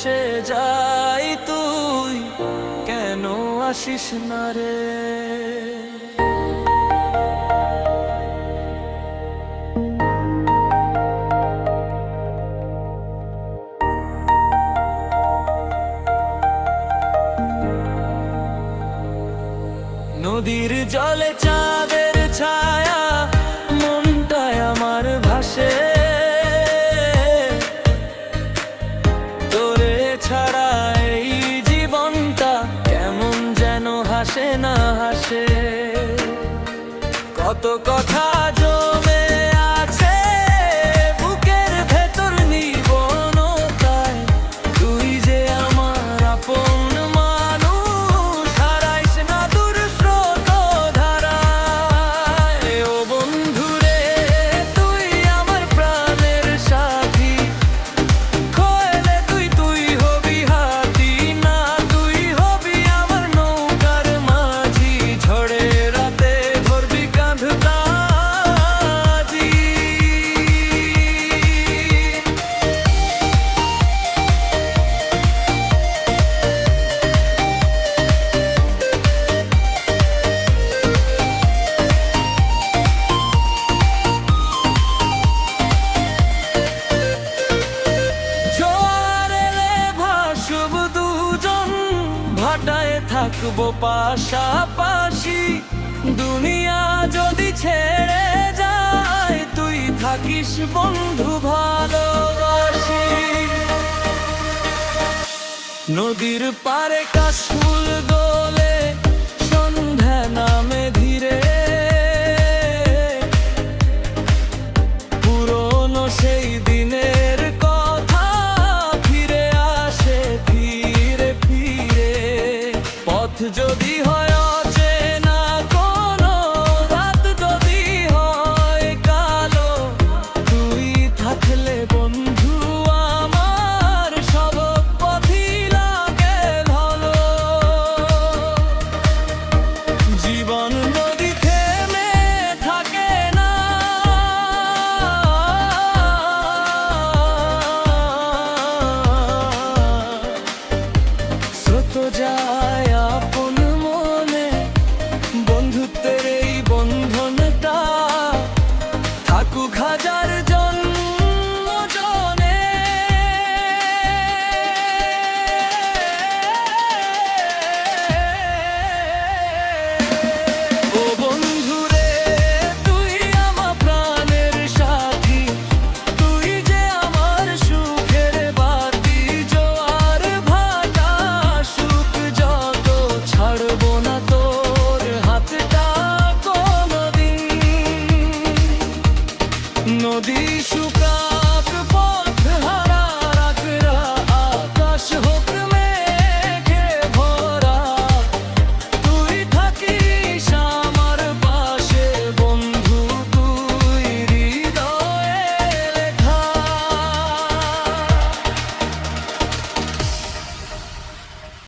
ভেসে যাই, তুই কেন আসিস না রে? নদীর জলে চাঁদের ছায়া, মনটায় আমার ভাসে, তোরে ছাড়া এই জীবনটা কেমন যেন হাসে না হাসে। কত কথা জমে আছে বুকের ভেতর নির্বনতায়, তুই যে আমার আপন মানুষ, হারাইস না দূর স্রোত ধারায়। ও বন্ধুরে তুই আমার প্রাণের সাথী, খোয়েলে তুই হবি হাতি, না তুই হবি আমার নৌকার মাঝি, ঝড়ে রাতে ধরবি কাঁধটা আজি। জোয়ারে ভাসব দুজন, ভাটায় থাকবো পাশাপাশি, দুনিয়া যদি ছেড়ে যায় তুই থাকিস বন্ধু ভালোবাসি। নদীর পারে কাশফুল দোলে, সন্ধ্যা নামে ধীরে, পুরনো সেই দিনের কথা ফিরে আসে ফিরে ফিরে। পথ যদি হয় অচেনা কোনো, রাত যদি হয় কালো, তুই থাকলে বন্ধু আমার সব পথই লাগে ভালো। জীবন নদী থেমে থাকে না, স্রোত যায় আপন মনে, বন্ধুত্বের এই বন্ধনটা থাকুক হাজার জন্ম জনে। ও বন্ধুরে তুই আমার প্রাণের সাথী, তুই যে আমার সুখের বাতি, জোয়ার ভাটা সুখ যত ছাড়বো না তোর হাতটা কোনদিন। নদী শুকা